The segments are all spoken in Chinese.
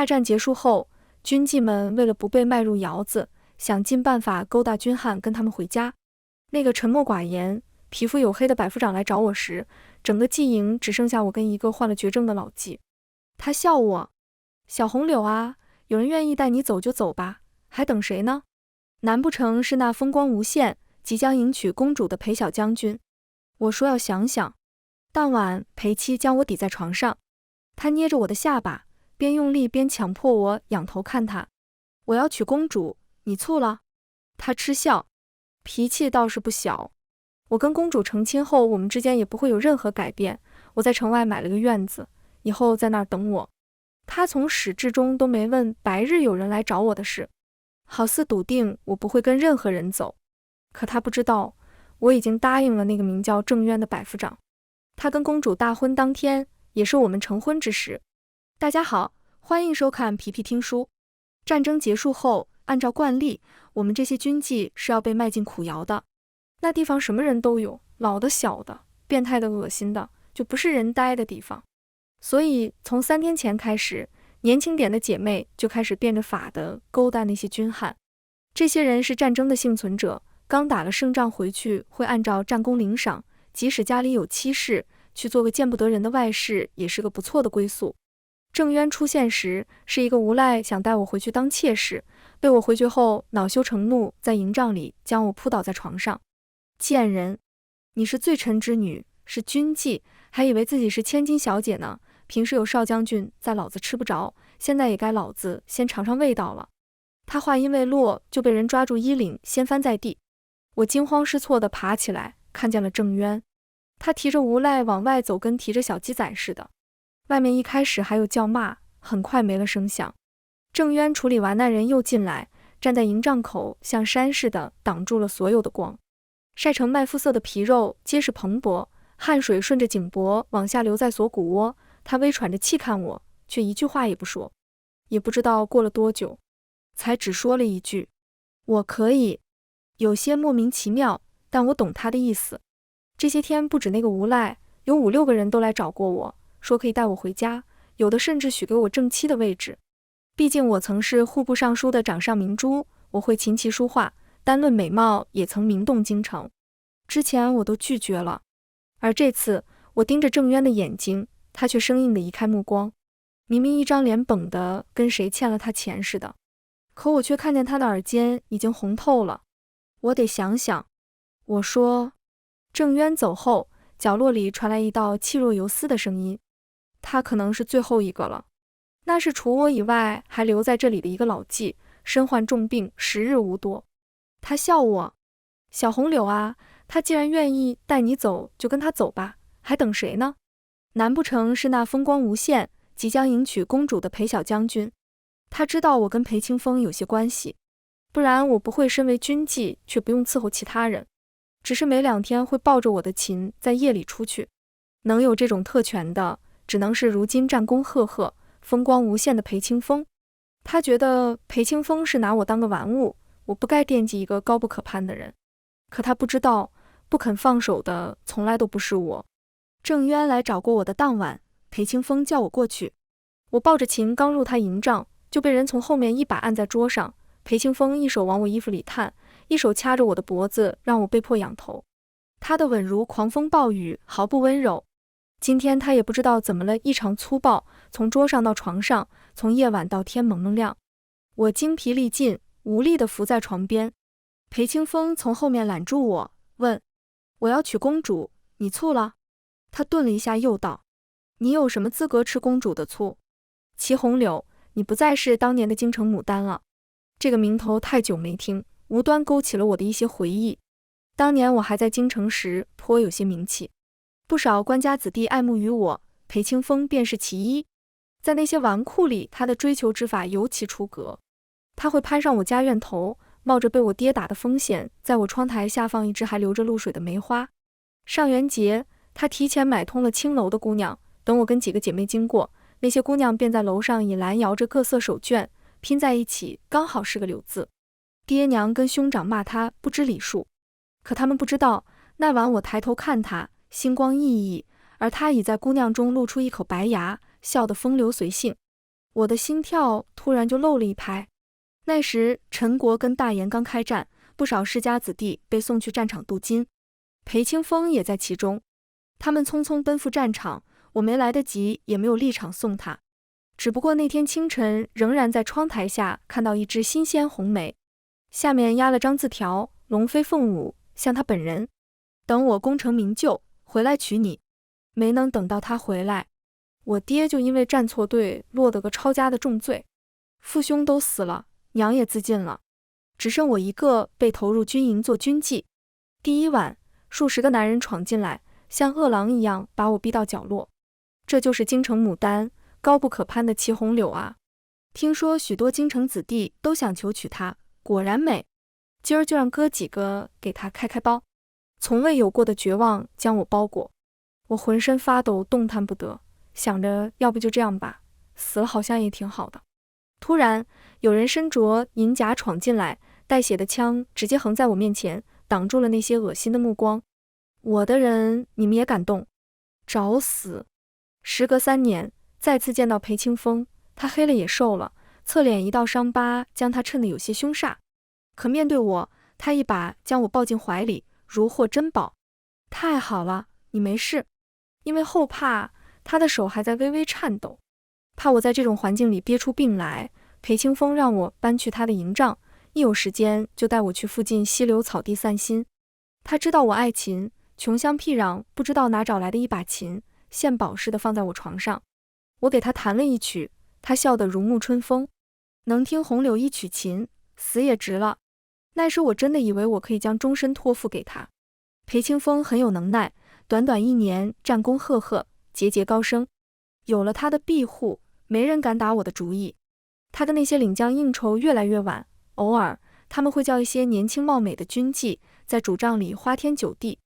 大战结束后，军妓们为了不被卖入窑子，想尽办法勾搭军汉跟他们回家。那个沉默寡言、皮肤黝黑的百夫长来找我时，整个妓营只剩下我跟一个患了绝症的老妓。他笑我：小红柳啊，有人愿意带你走就走吧，还等谁呢？难不成是那风光无限、即将迎娶公主的裴小将军？我说要想想。当晚，裴妻将我抵在床上，他捏着我的下巴，边用力边强迫我仰头看他。我要娶公主，你醋了？他嗤笑，脾气倒是不小。我跟公主成亲后，我们之间也不会有任何改变。我在城外买了个院子，以后在那儿等我。他从始至终都没问白日有人来找我的事，好似笃定我不会跟任何人走。可他不知道，我已经答应了那个名叫郑渊的百夫长。他跟公主大婚当天，也是我们成婚之时。大家好，欢迎收看皮皮听书。战争结束后，按照惯例，我们这些军妓是要被卖进苦窑的。那地方什么人都有，老的、小的、变态的、恶心的，就不是人待的地方。所以从3天前开始，年轻点的姐妹就开始变着法的勾搭那些军汉。这些人是战争的幸存者，刚打了胜仗回去会按照战功领赏，即使家里有妻室，去做个见不得人的外事也是个不错的归宿。郑渊出现时是一个无赖，想带我回去当妾室，被我回绝后恼羞成怒，在营帐里将我扑倒在床上。贱人，你是罪臣之女，是军妓，还以为自己是千金小姐呢。平时有少将军在，老子吃不着，现在也该老子先尝尝味道了。他话音未落，就被人抓住衣领，掀翻在地。我惊慌失措地爬起来，看见了郑渊，他提着无赖往外走，跟提着小鸡仔似的。外面一开始还有叫骂，很快没了声响。郑渊处理完那人又进来，站在营帐口，像山似的挡住了所有的光。晒成麦肤色的皮肉结实蓬勃，汗水顺着颈脖往下流在锁骨窝。他微喘着气看我，却一句话也不说。也不知道过了多久，才只说了一句：我可以。有些莫名其妙，但我懂他的意思。这些天不止那个无赖，有5、6个人都来找过我，说可以带我回家，有的甚至许给我正妻的位置。毕竟我曾是户部尚书的掌上明珠，我会琴棋书画，单论美貌也曾名动京城。之前我都拒绝了，而这次我盯着郑渊的眼睛，他却生硬地移开目光。明明一张脸绷得跟谁欠了他钱似的，可我却看见他的耳尖已经红透了。我得想想。我说。郑渊走后，角落里传来一道气若游丝的声音。他可能是最后一个了。那是除我以外还留在这里的一个老妓，身患重病，时日无多。他笑我：小红柳啊，他既然愿意带你走，就跟他走吧，还等谁呢？难不成是那风光无限、即将迎娶公主的裴小将军？他知道我跟裴清风有些关系，不然我不会身为军妓却不用伺候其他人，只是每2天会抱着我的琴在夜里出去。能有这种特权的，只能是如今战功赫赫、风光无限的裴清风。他觉得裴清风是拿我当个玩物，我不该惦记一个高不可攀的人。可他不知道，不肯放手的从来都不是我。郑渊来找过我的当晚，裴清风叫我过去。我抱着琴刚入他营帐，就被人从后面一把按在桌上。裴清风一手往我衣服里探，一手掐着我的脖子，让我被迫仰头。他的吻如狂风暴雨，毫不温柔。今天他也不知道怎么了，异常粗暴，从桌上到床上，从夜晚到天蒙蒙亮。我精疲力尽，无力地伏在床边。裴清风从后面揽住我，问：我要娶公主，你醋了？他顿了一下，又道：你有什么资格吃公主的醋？祁红柳，你不再是当年的京城牡丹了。这个名头太久没听，无端勾起了我的一些回忆。当年我还在京城时颇有些名气，不少官家子弟爱慕于我，裴清风便是其一。在那些纨绔里，他的追求之法尤其出格。他会攀上我家院头，冒着被我跌打的风险，在我窗台下放一只还流着露水的梅花。上元节，他提前买通了青楼的姑娘，等我跟几个姐妹经过，那些姑娘便在楼上以蓝摇着各色手绢拼在一起，刚好是个柳字。爹娘跟兄长骂他不知礼数，可他们不知道，那晚我抬头看他，星光熠熠，而他已在姑娘中露出一口白牙，笑得风流随性。我的心跳突然就漏了一拍。那时陈国跟大研刚开战，不少世家子弟被送去战场镀金，裴清风也在其中。他们匆匆奔赴战场，我没来得及，也没有立场送他。只不过那天清晨，仍然在窗台下看到一只新鲜红梅，下面压了张字条，龙飞凤舞，像他本人。等我功成名就，回来娶你。没能等到他回来，我爹就因为站错队，落得个抄家的重罪，父兄都死了，娘也自尽了，只剩我一个被投入军营做军妓。第一晚，数十个男人闯进来，像饿狼一样把我逼到角落。这就是京城牡丹，高不可攀的祁红柳啊！听说许多京城子弟都想求娶她，果然美。今儿就让哥几个给她开开包。从未有过的绝望将我包裹，我浑身发抖，动弹不得，想着要不就这样吧，死了好像也挺好的。突然，有人身着银甲闯进来，带血的枪直接横在我面前，挡住了那些恶心的目光。我的人，你们也敢动？找死！时隔3年，再次见到裴清风，他黑了也瘦了，侧脸一道伤疤将他衬得有些凶煞。可面对我，他一把将我抱进怀里，如获珍宝。太好了，你没事。因为后怕，他的手还在微微颤抖，怕我在这种环境里憋出病来。裴清风让我搬去他的营帐，一有时间就带我去附近溪流草地散心。他知道我爱琴，穷乡僻壤不知道哪找来的一把琴，献宝似的放在我床上。我给他弹了一曲，他笑得如沐春风。能听红柳一曲琴，死也值了。那时我真的以为我可以将终身托付给他。裴清风很有能耐，短短1年战功赫赫，节节高升。有了他的庇护，没人敢打我的主意。他跟那些领将应酬越来越晚，偶尔他们会叫一些年轻貌美的军妓在主帐里花天酒地。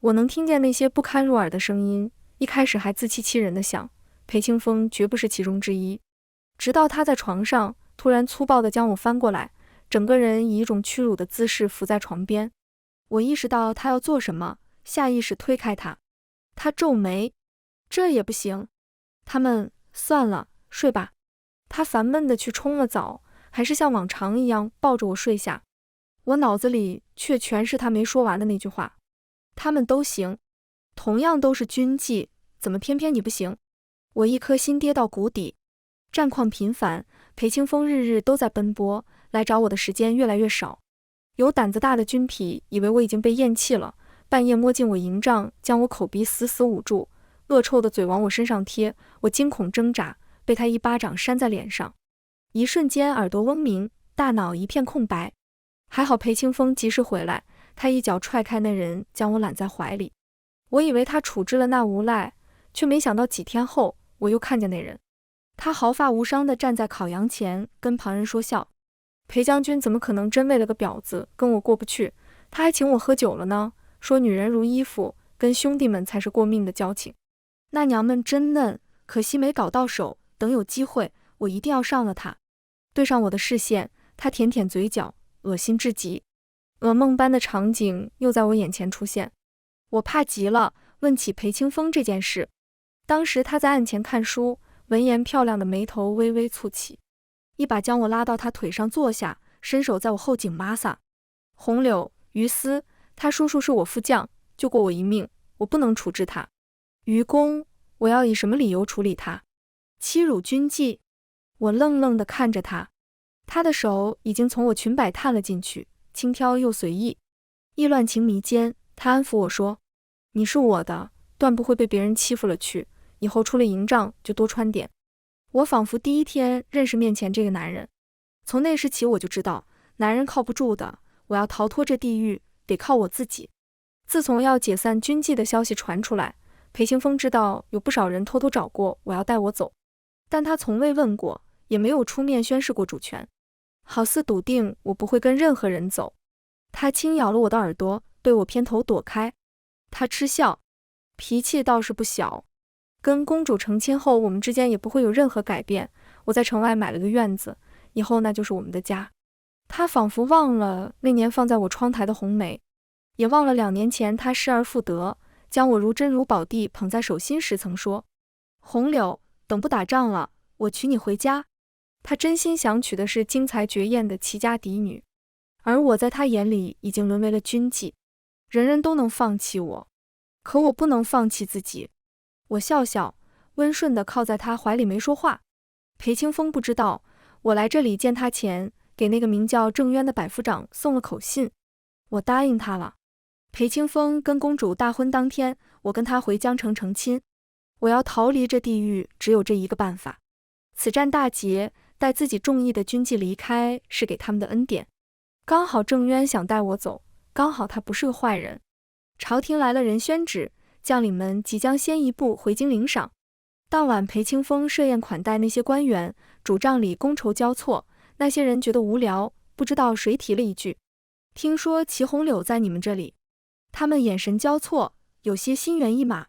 我能听见那些不堪入耳的声音，一开始还自欺欺人的想，裴清风绝不是其中之一。直到他在床上突然粗暴地将我翻过来，整个人以一种屈辱的姿势伏在床边。我意识到他要做什么，下意识推开他。他皱眉，这也不行。他们，算了，睡吧。他烦闷地去冲了澡，还是像往常一样抱着我睡下。我脑子里却全是他没说完的那句话。他们都行，同样都是军妓，怎么偏偏你不行？我一颗心跌到谷底。战况频繁，裴清风日日都在奔波，来找我的时间越来越少。有胆子大的军痞以为我已经被厌弃了，半夜摸进我营帐，将我口鼻死死捂住，恶臭的嘴往我身上贴。我惊恐挣扎，被他一巴掌扇在脸上。一瞬间耳朵嗡鸣，大脑一片空白。还好裴清风及时回来，他一脚踹开那人，将我揽在怀里。我以为他处置了那无赖，却没想到几天后，我又看见那人。他毫发无伤地站在烤羊前，跟旁人说笑。裴将军怎么可能真为了个婊子跟我过不去？他还请我喝酒了呢，说女人如衣服，跟兄弟们才是过命的交情。那娘们真嫩，可惜没搞到手，等有机会，我一定要上了她。对上我的视线，他舔舔嘴角，恶心至极。噩梦般的场景又在我眼前出现。我怕极了，问起裴清风这件事。当时他在案前看书，闻言漂亮的眉头微微蹙起，一把将我拉到他腿上坐下，伸手在我后颈摩挲。红柳、于私，他叔叔是我副将，救过我一命，我不能处置他。于公，我要以什么理由处理他？欺辱军妓？我愣愣地看着他，他的手已经从我裙摆探了进去，轻佻又随意。意乱情迷间，他安抚我说：“你是我的，断不会被别人欺负了去，以后出了营帐就多穿点。”我仿佛第一天认识面前这个男人，从那时起我就知道，男人靠不住的，我要逃脱这地狱，得靠我自己。自从要解散军纪的消息传出来，裴清风知道有不少人偷偷找过我要带我走，但他从未问过，也没有出面宣示过主权，好似笃定我不会跟任何人走。他轻咬了我的耳朵，被我偏头躲开。他嗤笑，脾气倒是不小。跟公主成亲后，我们之间也不会有任何改变。我在城外买了个院子，以后那就是我们的家。他仿佛忘了那年放在我窗台的红梅，也忘了2年前他失而复得，将我如珍如宝地捧在手心时曾说：“红柳，等不打仗了，我娶你回家。”他真心想娶的是惊才绝艳的齐家嫡女，而我在他眼里已经沦为了军妓。人人都能放弃我，可我不能放弃自己。我笑笑，温顺地靠在他怀里没说话。裴清风不知道，我来这里见他前，给那个名叫郑渊的百夫长送了口信，我答应他了。裴清风跟公主大婚当天，我跟他回江城成亲。我要逃离这地狱，只有这一个办法。此战大捷，带自己中意的军妓离开，是给他们的恩典。刚好郑渊想带我走，刚好他不是个坏人。朝廷来了人宣旨，将领们即将先一步回京领赏。当晚裴清风设宴款待那些官员，主帐里觥筹交错。那些人觉得无聊，不知道谁提了一句：“听说祁红柳在你们这里。”他们眼神交错，有些心猿意马。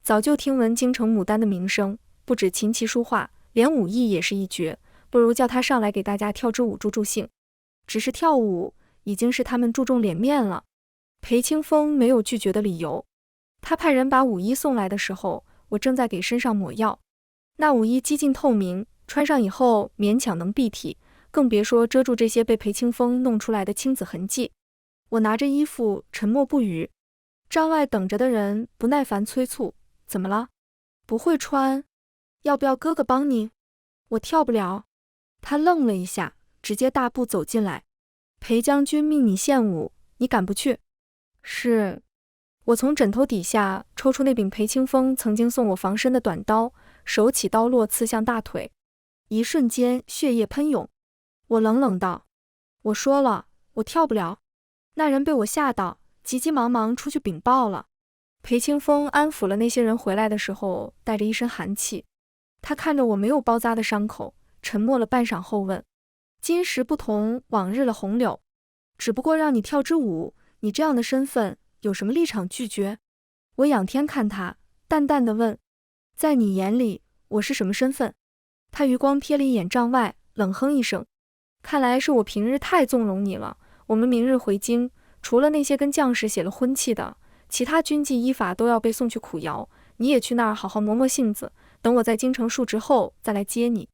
早就听闻京城牡丹的名声，不止琴棋书画，连武艺也是一绝，不如叫他上来给大家跳支舞助助兴。只是跳舞已经是他们注重脸面了。裴清风没有拒绝的理由。他派人把舞衣送来的时候，我正在给身上抹药。那舞衣几近透明，穿上以后勉强能蔽体，更别说遮住这些被裴清风弄出来的青紫痕迹。我拿着衣服沉默不语。帐外等着的人不耐烦催促：“怎么了？不会穿？要不要哥哥帮你？”我跳不了。他愣了一下，直接大步走进来。裴将军命你献舞，你敢不去？是。我从枕头底下抽出那柄裴清风曾经送我防身的短刀，手起刀落刺向大腿，一瞬间血液喷涌。我冷冷道：“我说了，我跳不了。”那人被我吓到，急急忙忙出去禀报了。裴清风安抚了那些人回来的时候，带着一身寒气。他看着我没有包扎的伤口，沉默了半晌后问：“今时不同往日了，红柳，只不过让你跳支舞，你这样的身份有什么立场拒绝？”我仰天看他，淡淡的问：“在你眼里，我是什么身份？”他余光瞥了一眼帐外，冷哼一声：“看来是我平日太纵容你了。我们明日回京，除了那些跟将士写了婚契的，其他军妓依法都要被送去苦窑。你也去那儿好好磨磨性子，等我在京城述职后再来接你。”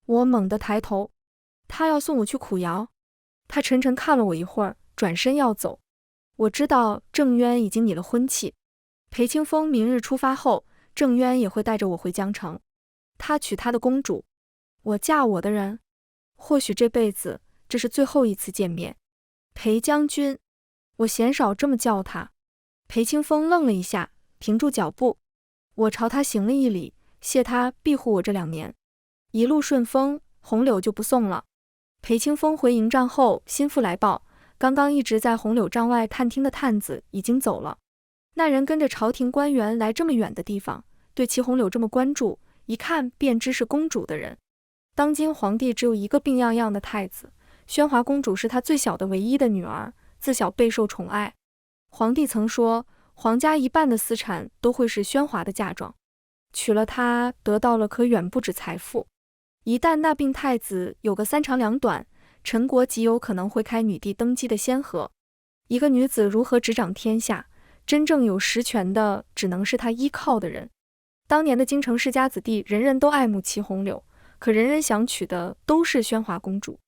我猛地抬头，他要送我去苦窑？他沉沉看了我一会儿，转身要走。我知道郑渊已经拟了婚契，裴清风明日出发后，郑渊也会带着我回江城。他娶他的公主，我嫁我的人。或许这辈子这是最后一次见面。裴将军，我鲜少这么叫他。裴清风愣了一下，停住脚步。我朝他行了一礼，谢他庇护我这2年。一路顺风，红柳就不送了。裴清风回营帐后，心腹来报，刚刚一直在红柳帐外探听的探子已经走了。那人跟着朝廷官员来这么远的地方，对祁红柳这么关注，一看便知是公主的人。当今皇帝只有一个病怏怏的太子，宣华公主是他最小的唯一的女儿，自小备受宠爱。皇帝曾说，皇家一半的私产都会是宣华的嫁妆，娶了她得到了可远不止财富。一旦那病太子有个3长2短，陈国极有可能会开女帝登基的先河。一个女子如何执掌天下，真正有实权的只能是她依靠的人。当年的京城世家子弟人人都爱慕祁红柳，可人人想娶的都是宣华公主。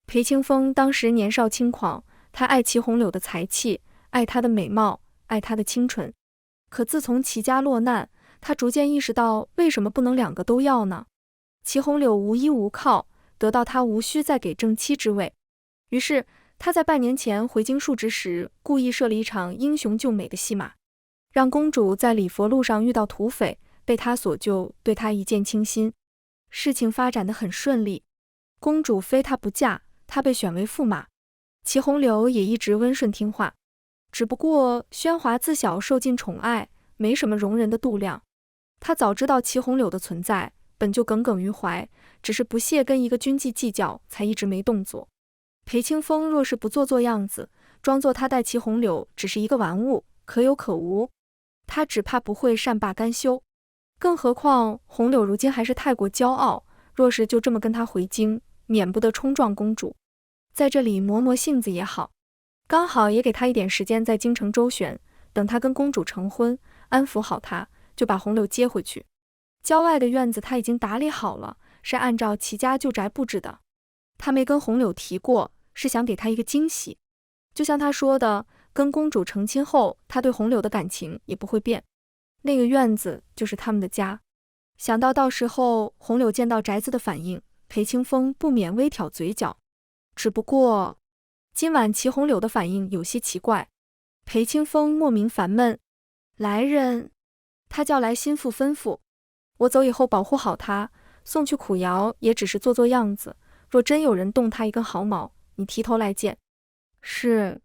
裴清风当时年少轻狂，他爱祁红柳的才气，爱她的美貌，爱她的清纯。可自从祁家落难，他逐渐意识到为什么不能2个都要呢？祁红柳无依无靠，得到他无需再给正妻之位。于是他在半年前回京述职时，故意设了一场英雄救美的戏码，让公主在礼佛路上遇到土匪，被他所救，对他一见倾心。事情发展得很顺利，公主非他不嫁，他被选为驸马。祁红柳也一直温顺听话，只不过宣华自小受尽宠爱，没什么容人的度量。他早知道祁红柳的存在，本就耿耿于怀，只是不屑跟一个军妓计较，才一直没动作。裴清风若是不做样子，装作他待祁红柳只是一个玩物，可有可无，他只怕不会善罢甘休。更何况红柳如今还是太过骄傲，若是就这么跟他回京，免不得冲撞公主。在这里磨磨性子也好，刚好也给他一点时间在京城周旋，等他跟公主成婚，安抚好他，就把红柳接回去。郊外的院子他已经打理好了，是按照齐家旧宅布置的。他没跟红柳提过，是想给他一个惊喜。就像他说的，跟公主成亲后，他对红柳的感情也不会变。那个院子就是他们的家。想到时候红柳见到宅子的反应，裴清风不免微挑嘴角。只不过今晚齐红柳的反应有些奇怪，裴清风莫名烦闷。来人，他叫来心腹吩咐，我走以后保护好他，送去苦窑也只是做样子，若真有人动他一根毫毛，你提头来见。是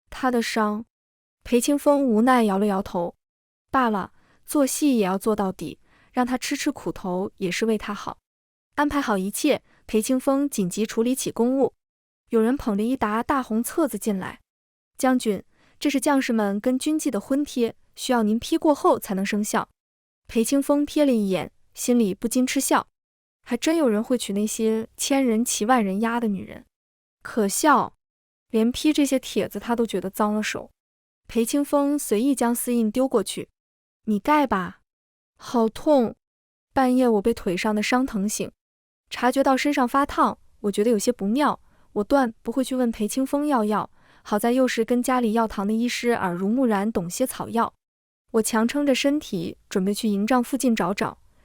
他的伤。裴清风无奈摇了摇头。罢了，做戏也要做到底，让他吃苦头也是为他好。安排好一切，裴清风紧急处理起公务。有人捧着一沓大红册子进来。将军，这是将士们跟军纪的婚帖，需要您批过后才能生效。裴清风瞥了一眼，心里不禁嗤笑。还真有人会娶那些千人骑万人压的女人。可笑，连批这些帖子他都觉得脏了手。裴清风随意将丝印丢过去。你盖吧。好痛。半夜我被腿上的伤疼醒，察觉到身上发烫，我觉得有些不妙，我断不会去问裴清风要药，好在又是跟家里药堂的医师耳濡目染，懂些草药。我强撑着身体准备去营帐附近找，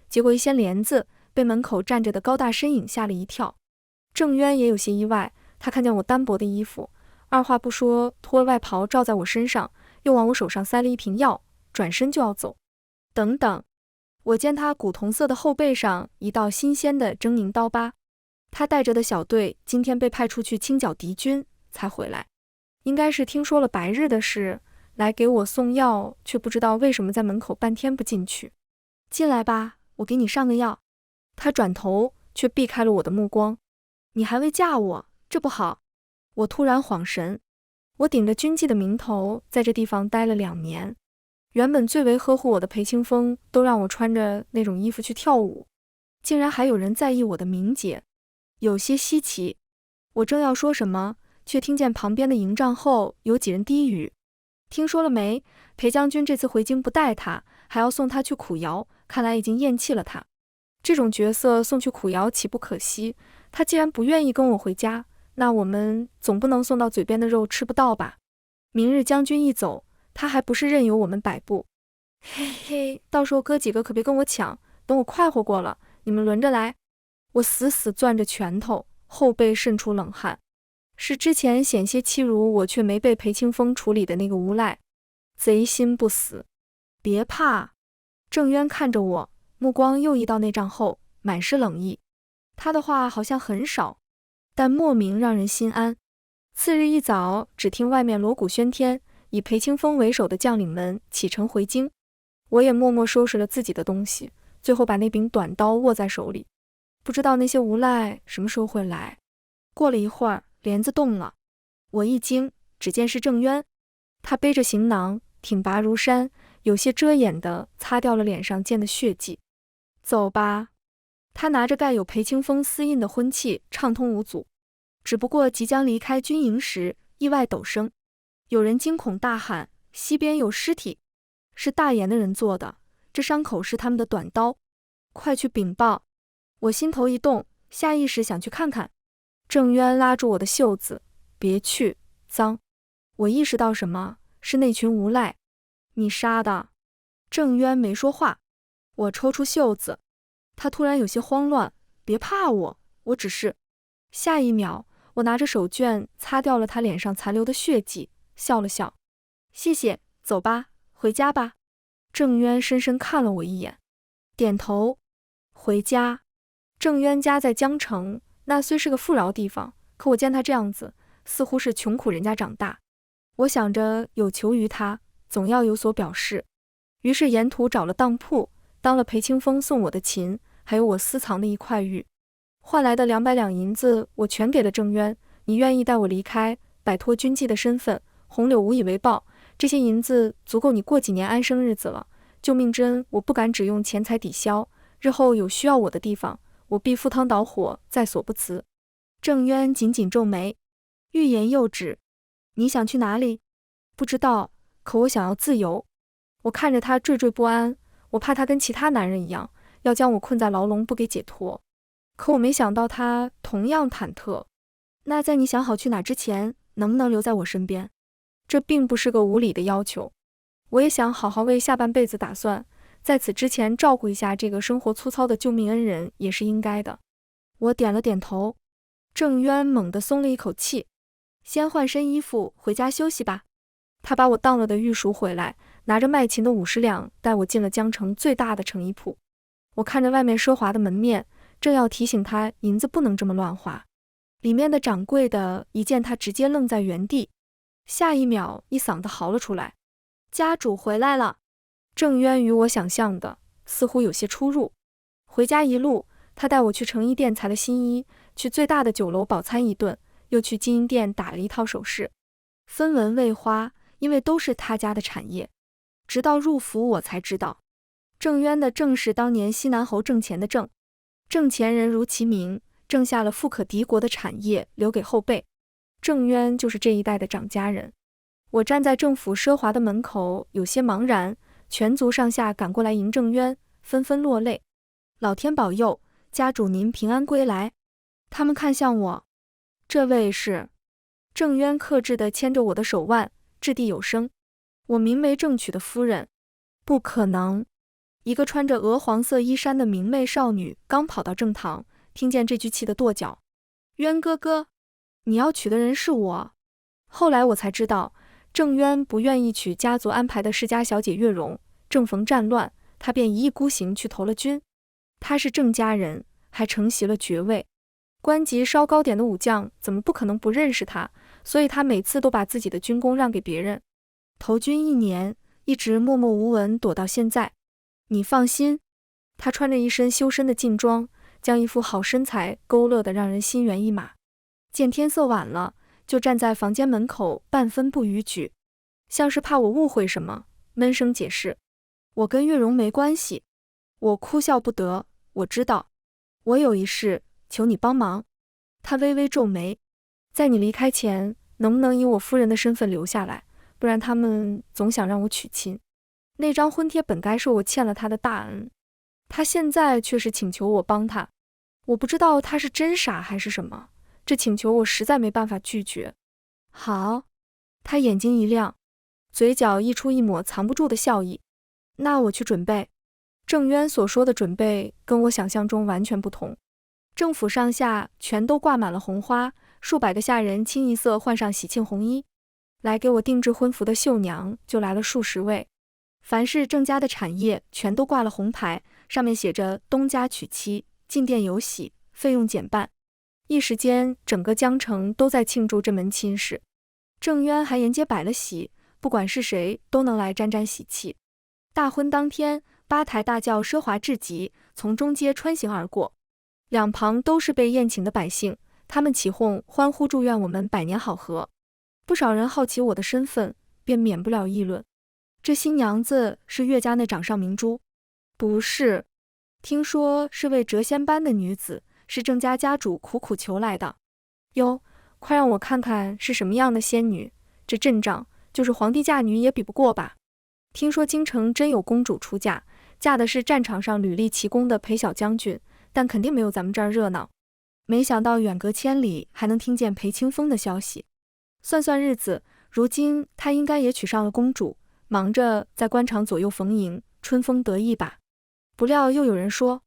结果一掀帘子，被门口站着的高大身影吓了一跳。郑渊也有些意外，他看见我单薄的衣服，二话不说脱了外袍罩在我身上，又往我手上塞了一瓶药，转身就要走。等等，我见他古铜色的后背上一道新鲜的狰狞刀疤，他带着的小队今天被派出去清剿敌军才回来，应该是听说了白日的事，来给我送药，却不知道为什么在门口半天不进去。进来吧，我给你上个药。他转头却避开了我的目光。你还未嫁我，这不好。我突然恍神，我顶着军纪的名头在这地方待了2年，原本最为呵护我的裴清风都让我穿着那种衣服去跳舞，竟然还有人在意我的名节，有些稀奇。我正要说什么，却听见旁边的营帐后有几人低语：听说了没？裴将军这次回京不带他，还要送他去苦窑，看来已经厌弃了他。这种角色送去苦窑岂不可惜？他既然不愿意跟我回家，那我们总不能送到嘴边的肉吃不到吧？明日将军一走，他还不是任由我们摆布？嘿嘿，到时候哥几个可别跟我抢，等我快活过了，你们轮着来。我死死攥着拳头，后背渗出冷汗。是之前险些欺辱我却没被裴清风处理的那个无赖，贼心不死。别怕。郑渊看着我，目光又移到那帐后，满是冷意。他的话好像很少，但莫名让人心安。次日一早，只听外面锣鼓喧天，以裴清风为首的将领们启程回京。我也默默收拾了自己的东西，最后把那柄短刀握在手里。不知道那些无赖什么时候会来。过了一会儿，帘子动了，我一惊，只见是郑渊。他背着行囊，挺拔如山，有些遮掩的擦掉了脸上溅的血迹。走吧。他拿着盖有裴清风丝印的婚契，畅通无阻。只不过即将离开军营时，意外陡生，有人惊恐大喊：西边有尸体！是大岩的人做的，这伤口是他们的短刀，快去禀报！我心头一动，下意识想去看看。郑渊拉住我的袖子：别去，脏！我意识到什么，是那群无赖。你杀的！郑渊没说话。我抽出袖子，他突然有些慌乱：别怕我，我只是……下一秒，我拿着手绢擦掉了他脸上残留的血迹，笑了笑：谢谢，走吧，回家吧。郑渊深深看了我一眼，点头。回家。郑渊家在江城，那虽是个富饶地方，可我见他这样子，似乎是穷苦人家长大。我想着有求于他，总要有所表示，于是沿途找了当铺，当了裴清风送我的琴，还有我私藏的一块玉。换来的200两银子，我全给了郑渊。你愿意带我离开，摆脱军妓的身份，红柳无以为报。这些银子足够你过几年安生日子了。救命之恩，我不敢只用钱财抵消。日后有需要我的地方，我必赴汤蹈火，在所不辞。郑渊紧紧皱眉，欲言又止。你想去哪里？不知道，可我想要自由。我看着他惴惴不安，我怕他跟其他男人一样，要将我困在牢笼不给解脱。可我没想到他同样忐忑。那在你想好去哪之前，能不能留在我身边？这并不是个无理的要求。我也想好好为下半辈子打算，在此之前照顾一下这个生活粗糙的救命恩人也是应该的。我点了点头。郑渊猛地松了一口气，先换身衣服回家休息吧。他把我当了的玉赎回来，拿着卖琴的50两带我进了江城最大的成衣铺。我看着外面奢华的门面，正要提醒他银子不能这么乱花，里面的掌柜的一见他直接愣在原地，下一秒一嗓子嚎了出来：家主回来了！郑渊与我想象的似乎有些出入。回家一路，他带我去成衣店裁了新衣，去最大的酒楼饱餐一顿，又去金银店打了一套首饰，分文未花，因为都是他家的产业。直到入府我才知道，郑渊的郑是当年西南侯郑乾的郑，郑乾人如其名，挣下了富可敌国的产业，留给后辈。郑渊就是这一代的掌家人。我站在郑府奢华的门口，有些茫然，全族上下赶过来迎郑渊，纷纷落泪。老天保佑，家主您平安归来。他们看向我，这位是……郑渊克制地牵着我的手腕，掷地有声：我名为郑娶的夫人。不可能！一个穿着鹅黄色衣衫的明媚少女刚跑到正堂，听见这句气得跺脚：渊哥哥，你要娶的人是我。后来我才知道，郑渊不愿意娶家族安排的世家小姐月容，正逢战乱，他便一意孤行去投了军。他是郑家人，还承袭了爵位，官级稍高点的武将怎么不可能不认识他？所以他每次都把自己的军功让给别人。投军1年，一直默默无闻，躲到现在。你放心，他穿着一身修身的劲装，将一副好身材勾勒得让人心猿意马。见天色晚了，就站在房间门口半分不逾矩，像是怕我误会什么，闷声解释：我跟月容没关系。我哭笑不得，我知道，我有一事求你帮忙。他微微皱眉：在你离开前，能不能以我夫人的身份留下来？不然他们总想让我娶亲。那张婚帖本该是我欠了他的大恩，他现在却是请求我帮他。我不知道他是真傻还是什么，这请求我实在没办法拒绝。好，他眼睛一亮，嘴角溢出一抹藏不住的笑意。那我去准备。郑渊所说的准备跟我想象中完全不同。郑府上下全都挂满了红花，数百个下人清一色换上喜庆红衣。来给我定制婚服的绣娘就来了数十位，凡是郑家的产业全都挂了红牌，上面写着东家娶妻，进店有喜，费用减半。一时间整个江城都在庆祝这门亲事。郑渊还沿街摆了喜，不管是谁都能来沾沾喜气。大婚当天，8台大轿奢华至极，从中街穿行而过，两旁都是被宴请的百姓，他们起哄欢呼，祝愿我们百年好合。不少人好奇我的身份，便免不了议论：这新娘子是岳家那掌上明珠？不是，听说是位谪仙般的女子，是郑家家主苦苦求来的。哟，快让我看看是什么样的仙女，这阵仗就是皇帝嫁女也比不过吧。听说京城真有公主出嫁，嫁的是战场上屡立奇功的裴小将军，但肯定没有咱们这儿热闹。没想到远隔千里还能听见裴清风的消息。算算日子，如今他应该也娶上了公主，忙着在官场左右逢迎，春风得意吧。不料又有人说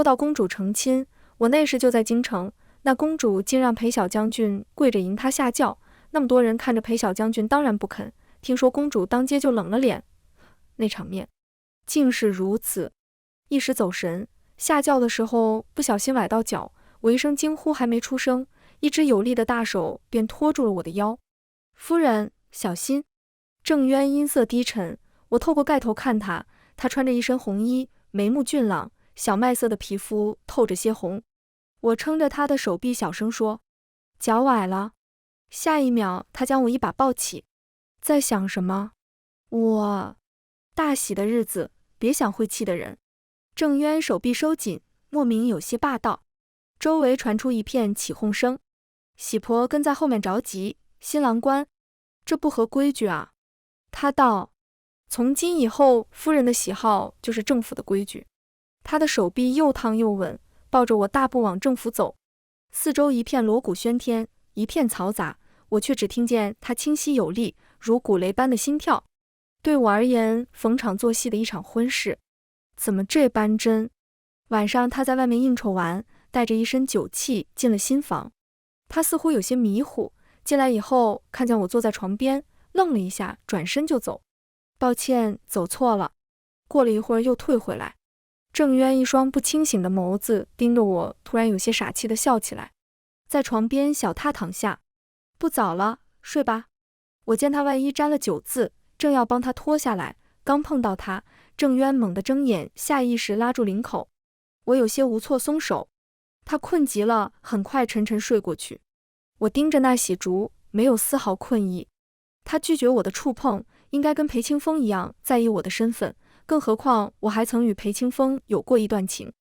到公主成亲，我那时就在京城，那公主竟让裴小将军跪着迎她下轿，那么多人看着裴小将军当然不肯，听说公主当街就冷了脸。那场面竟是如此，一时走神，下轿的时候不小心崴到脚，我一声惊呼还没出声，一只有力的大手便拖住了我的腰。夫人，小心！郑渊音色低沉，我透过盖头看他，他穿着一身红衣，眉目俊朗，小麦色的皮肤透着些红。我撑着他的手臂小声说：脚崴了。下一秒他将我一把抱起。在想什么？我大喜的日子，别想会气的人。郑渊手臂收紧，莫名有些霸道。周围传出一片起哄声，喜婆跟在后面着急：新郎官，这不合规矩啊。他道：从今以后，夫人的喜好就是政府的规矩。他的手臂又烫又稳，抱着我大步往政府走。四周一片锣鼓喧天，一片嘈杂，我却只听见他清晰有力，如鼓雷般的心跳。对我而言，逢场作戏的一场婚事，怎么这般真？晚上他在外面应酬完，带着一身酒气进了新房。他似乎有些迷糊，进来以后看见我坐在床边，愣了一下，转身就走。抱歉，走错了。过了一会儿又退回来。郑渊一双不清醒的眸子盯着我，突然有些傻气地笑起来，在床边小榻躺下。不早了，睡吧。我见他外衣沾了酒渍，正要帮他脱下来，刚碰到他，郑渊猛地睁眼，下意识拉住领口。我有些无措松手，他困极了，很快沉沉睡过去。我盯着那喜烛，没有丝毫困意。他拒绝我的触碰，应该跟裴清风一样在意我的身份，更何况我还曾与裴清风有过一段情。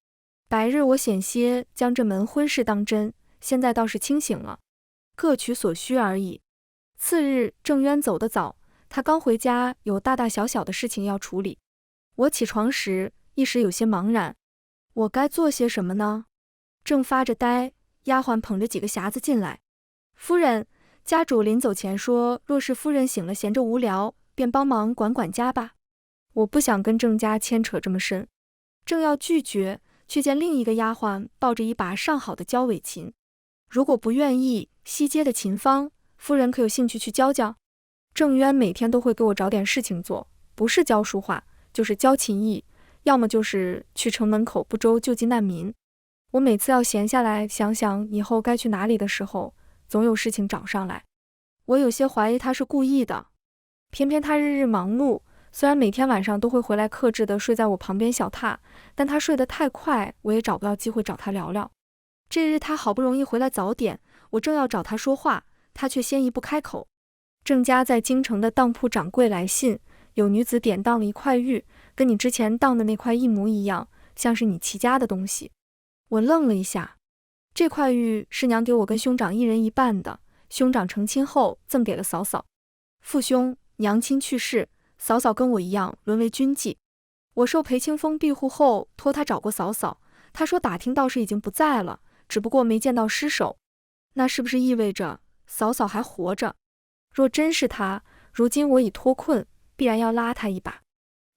白日我险些将这门婚事当真，现在倒是清醒了，各取所需而已。次日，郑渊走得早，他刚回家，有大大小小的事情要处理。我起床时，一时有些茫然，我该做些什么呢？正发着呆，丫鬟捧着几个匣子进来。夫人，家主临走前说，若是夫人醒了闲着无聊，便帮忙管管家吧。我不想跟郑家牵扯这么深，正要拒绝，却见另一个丫鬟抱着一把上好的交尾琴。如果不愿意，西街的琴坊，夫人可有兴趣去教教？郑渊每天都会给我找点事情做，不是教书画，就是教琴艺，要么就是去城门口不周救济难民。我每次要闲下来想想以后该去哪里的时候，总有事情找上来。我有些怀疑他是故意的，偏偏他日日忙碌，虽然每天晚上都会回来克制地睡在我旁边小榻，但他睡得太快，我也找不到机会找他聊聊。这日他好不容易回来早点，我正要找他说话，他却先一步开口。郑家在京城的当铺掌柜来信，有女子典当了一块玉，跟你之前当的那块一模一样，像是你齐家的东西。我愣了一下，这块玉是娘给我跟兄长一人一半的，兄长成亲后赠给了嫂嫂。父兄娘亲去世，嫂嫂跟我一样沦为军妓。我受裴清风庇护后，托他找过嫂嫂，他说打听倒是已经不在了，只不过没见到尸首。那是不是意味着嫂嫂还活着？若真是他，如今我已脱困，必然要拉他一把。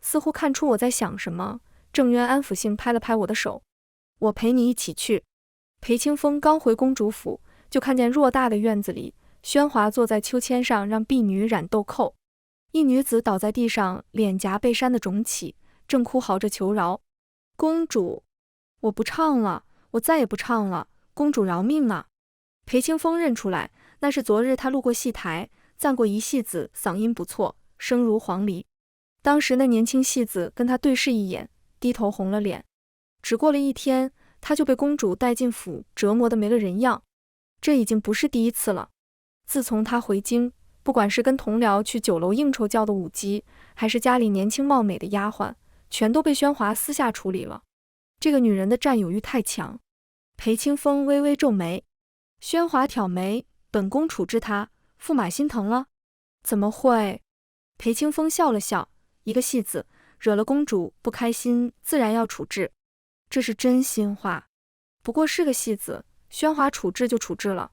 似乎看出我在想什么，郑渊安抚性拍了拍我的手，我陪你一起去。裴清风刚回公主府，就看见偌大的院子里，宣华坐在秋千上让婢女染豆蔻，一女子倒在地上，脸颊被扇得肿起，正哭嚎着求饶。公主，我不唱了，我再也不唱了，公主饶命啊！裴清风认出来，那是昨日他路过戏台，赞过一戏子嗓音不错，声如黄鹂。当时那年轻戏子跟他对视一眼，低头红了脸。只过了一天，他就被公主带进府，折磨得没了人样。这已经不是第一次了。自从他回京，不管是跟同僚去酒楼应酬叫的舞姬，还是家里年轻貌美的丫鬟，全都被宣华私下处理了。这个女人的占有欲太强。裴清风微微皱眉，宣华挑眉，本宫处置他，驸马心疼了？怎么会？裴清风笑了笑，一个戏子惹了公主不开心，自然要处置，这是真心话。不过是个戏子，宣华处置就处置了。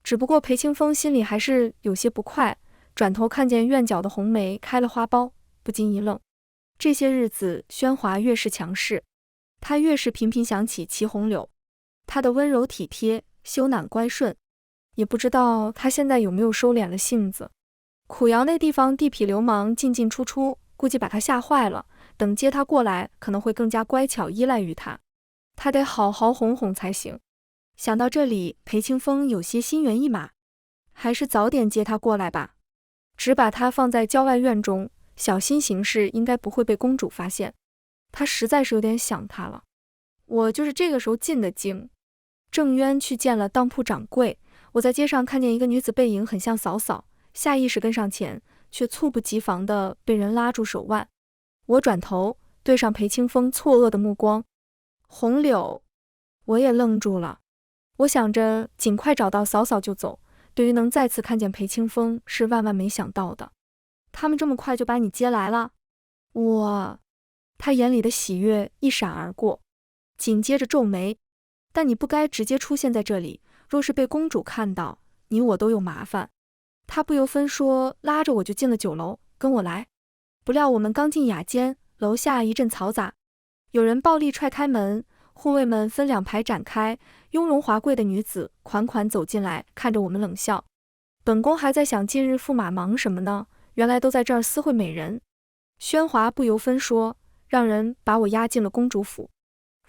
只不过裴清风心里还是有些不快，转头看见院角的红梅开了花苞，不禁一愣。这些日子宣华越是强势，他越是频频想起祁红柳，他的温柔体贴，羞赧乖顺，也不知道他现在有没有收敛了性子。苦窑那地方地痞流氓进进出出，估计把他吓坏了，等接他过来可能会更加乖巧依赖于他，他得好好哄哄才行。想到这里，裴清风有些心猿意马，还是早点接他过来吧，只把他放在郊外院中，小心行事，应该不会被公主发现。他实在是有点想他了。我就是这个时候进的京。郑渊去见了当铺掌柜，我在街上看见一个女子背影很像嫂嫂，下意识跟上前，却猝不及防地被人拉住手腕。我转头对上裴清风错愕的目光。红柳，我也愣住了。我想着尽快找到嫂嫂就走，对于能再次看见裴清风是万万没想到的。他们这么快就把你接来了？他眼里的喜悦一闪而过，紧接着皱眉。但你不该直接出现在这里，若是被公主看到，你我都有麻烦。他不由分说，拉着我就进了酒楼，跟我来。不料我们刚进雅间，楼下一阵嘈杂，有人暴力踹开门，护卫们分两排展开，雍容华贵的女子款款走进来，看着我们冷笑。本宫还在想近日驸马忙什么呢，原来都在这儿私会美人。宣华不由分说，让人把我押进了公主府。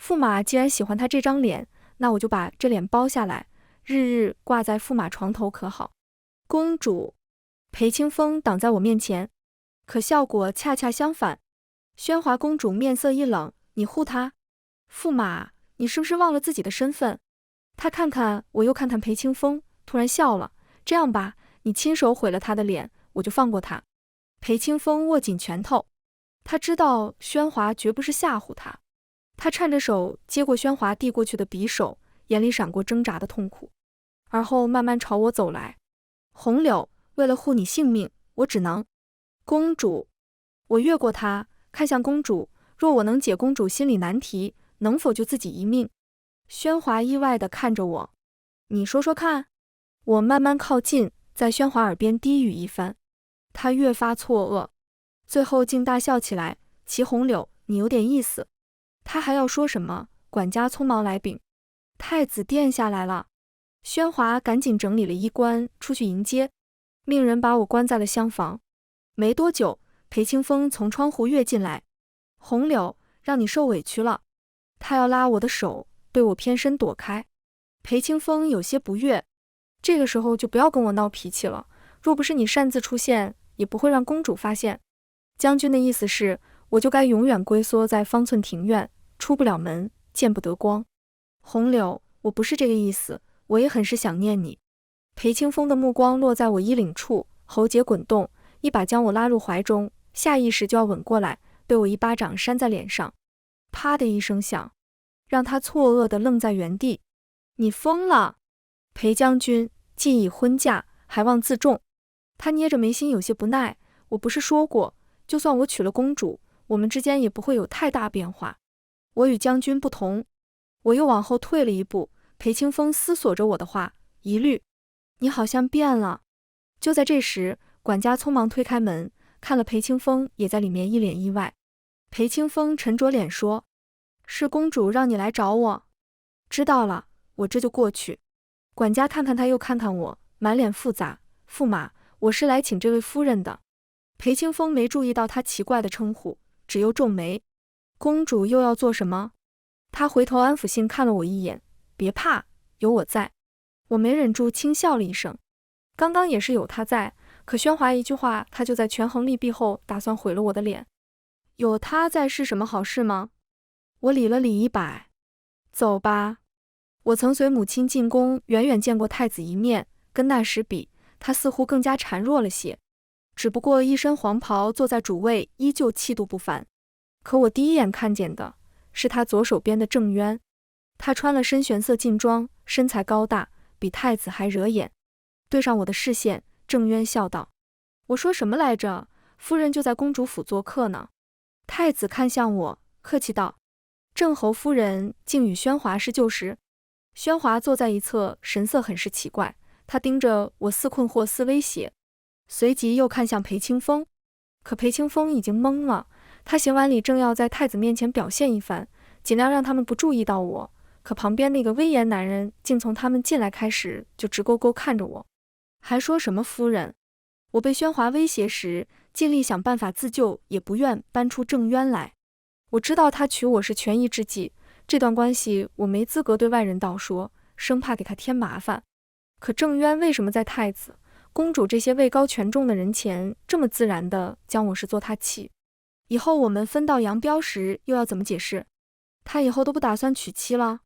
驸马既然喜欢他这张脸，那我就把这脸包下来，日日挂在驸马床头可好？公主，裴清风挡在我面前，可效果恰恰相反。宣华公主面色一冷，你护他？驸马，你是不是忘了自己的身份？他看看我，又看看裴清风，突然笑了。这样吧，你亲手毁了他的脸，我就放过他。裴清风握紧拳头，他知道宣华绝不是吓唬他。他颤着手接过宣华递过去的匕首，眼里闪过挣扎的痛苦，而后慢慢朝我走来。红柳，为了护你性命，我只能……公主，我越过他，看向公主，若我能解公主心里难题，能否救自己一命？宣华意外地看着我，你说说看。我慢慢靠近，在宣华耳边低语一番，他越发错愕，最后竟大笑起来。齐红柳，你有点意思。他还要说什么，管家匆忙来禀，太子殿下来了。宣华赶紧整理了衣冠，出去迎接，命人把我关在了厢房。没多久，裴清风从窗户跃进来，红柳，让你受委屈了。他要拉我的手，被我偏身躲开。裴清风有些不悦，这个时候就不要跟我闹脾气了，若不是你擅自出现，也不会让公主发现。将军的意思是，我就该永远龟缩在方寸庭院，出不了门，见不得光。红柳，我不是这个意思，我也很是想念你。裴清风的目光落在我衣领处，喉结滚动，一把将我拉入怀中，下意识就要吻过来，被我一巴掌扇在脸上，啪的一声响，让他错愕地愣在原地。你疯了！裴将军既已婚嫁，还望自重。他捏着眉心，有些不耐。我不是说过，就算我娶了公主，我们之间也不会有太大变化。我与将军不同。我又往后退了一步，裴清风思索着我的话，疑虑，你好像变了。就在这时，管家匆忙推开门，看了裴清风也在里面，一脸意外。裴清风沉着脸说，是公主让你来找我。知道了，我这就过去。管家看看他，又看看我，满脸复杂。驸马，我是来请这位夫人的。裴清风没注意到他奇怪的称呼，只又皱眉。公主又要做什么？他回头安抚性看了我一眼，别怕，有我在。我没忍住轻笑了一声。刚刚也是有他在，可宣华一句话，他就在权衡利弊后打算毁了我的脸。有他在是什么好事吗？我理了理衣摆，走吧。我曾随母亲进宫，远远见过太子一面，跟那时比，他似乎更加孱弱了些。只不过一身黄袍坐在主位，依旧气度不凡。可我第一眼看见的是他左手边的郑渊，他穿了深玄色劲装，身材高大，比太子还惹眼。对上我的视线，郑渊笑道：“我说什么来着？夫人就在公主府做客呢。”太子看向我，客气道：“郑侯夫人竟与宣华是旧识。”宣华坐在一侧，神色很是奇怪，他盯着我，似困惑似威胁，随即又看向裴清风。可裴清风已经懵了，他行完礼正要在太子面前表现一番，尽量让他们不注意到我，可旁边那个威严男人竟从他们进来开始就直勾勾看着我，还说什么夫人。我被宣华威胁时，尽力想办法自救，也不愿搬出郑渊来。我知道他娶我是权宜之计，这段关系我没资格对外人道说，生怕给他添麻烦。可郑渊为什么在太子、公主这些位高权重的人前这么自然地将我视作他妻？以后我们分道扬镳时又要怎么解释？他以后都不打算娶妻了？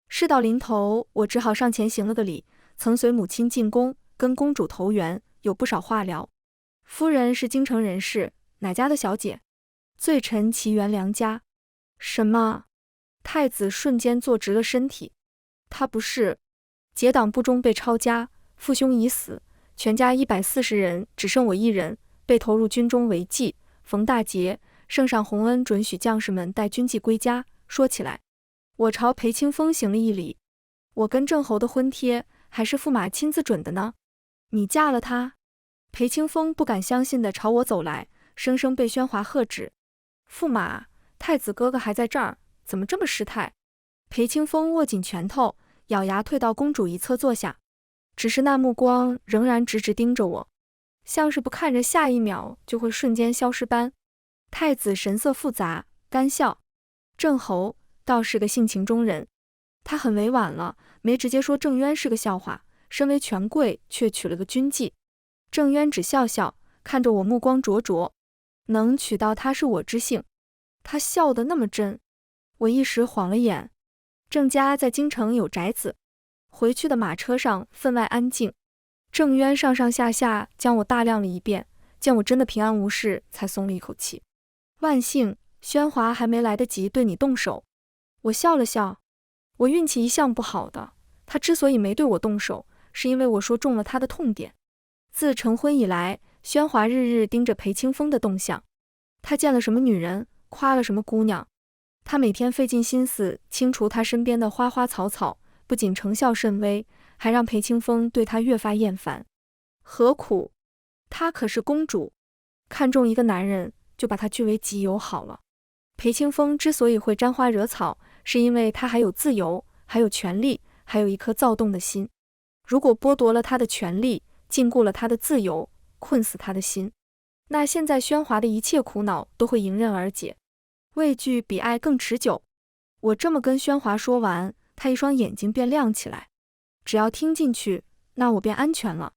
事到临头，我只好上前行了个礼，曾随母亲进宫，跟公主投缘，有不少话聊。夫人是京城人士，哪家的小姐？罪臣齐元良家。什么？太子瞬间坐直了身体。他不是，结党部中被抄家，父兄已死，全家140人，只剩我一人，被投入军中为妓。逢大节，圣上洪恩准许将士们带军纪归家。说起来，我朝裴清风行了一礼，我跟郑侯的婚帖还是驸马亲自准的呢。你嫁了他？裴清风不敢相信地朝我走来，生生被宣华喝止。驸马，太子哥哥还在这儿，怎么这么失态？裴清风握紧拳头，咬牙退到公主一侧坐下，只是那目光仍然直直盯着我，像是不看着下一秒就会瞬间消失般。太子神色复杂，干笑。郑侯倒是个性情中人，他很委婉了，没直接说郑渊是个笑话，身为权贵却娶了个军妓。郑渊只笑笑，看着我目光灼灼，能娶到她是我之幸。他笑得那么真，我一时晃了眼。郑家在京城有宅子，回去的马车上分外安静。郑渊上上下下将我大量了一遍，见我真的平安无事，才松了一口气。万幸，宣华还没来得及对你动手。我笑了笑，我运气一向不好的，他之所以没对我动手，是因为我说中了他的痛点。自成婚以来，宣华日日盯着裴清风的动向，他见了什么女人，夸了什么姑娘，他每天费尽心思清除他身边的花花草草，不仅成效甚微，还让裴清风对他越发厌烦。何苦？他可是公主，看中一个男人就把他据为己有好了。裴清风之所以会沾花惹草，是因为他还有自由，还有权利，还有一颗躁动的心。如果剥夺了他的权利，禁锢了他的自由，困死他的心，那现在宣华的一切苦恼都会迎刃而解。畏惧比爱更持久。我这么跟宣华说完，他一双眼睛便亮起来。只要听进去，那我便安全了，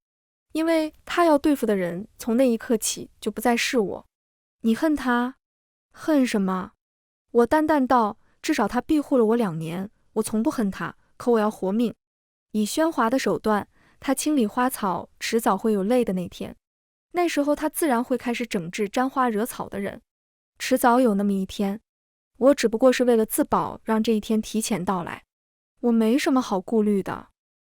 因为他要对付的人从那一刻起就不再是我。你恨他？恨什么？我淡淡道，至少他庇护了我2年，我从不恨他，可我要活命。以宣华的手段，他清理花草迟早会有累的那天，那时候他自然会开始整治沾花惹草的人，迟早有那么一天。我只不过是为了自保，让这一天提前到来。我没什么好顾虑的。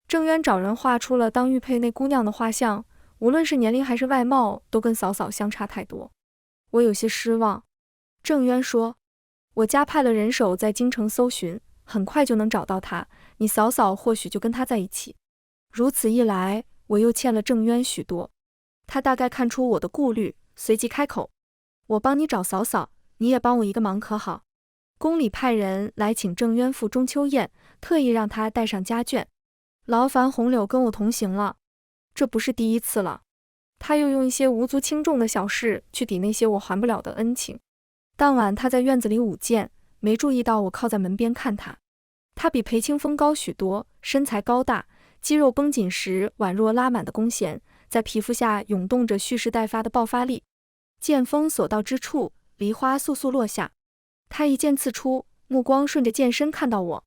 郑渊找人画出了当玉佩那姑娘的画像，无论是年龄还是外貌，都跟嫂嫂相差太多。我有些失望。郑渊说，我家派了人手在京城搜寻，很快就能找到他，你嫂嫂或许就跟他在一起。如此一来，我又欠了郑渊许多。他大概看出我的顾虑，随即开口，我帮你找嫂嫂，你也帮我一个忙可好？宫里派人来请郑渊赴中秋宴，特意让他带上家眷。劳烦红柳跟我同行了，这不是第一次了。他又用一些无足轻重的小事去抵那些我还不了的恩情。当晚他在院子里舞剑，没注意到我靠在门边看他。他比裴清风高许多，身材高大，肌肉绷紧时宛若拉满的弓弦，在皮肤下涌动着蓄势待发的爆发力。剑锋所到之处，梨花簌簌落下。他一剑刺出，目光顺着剑身看到我，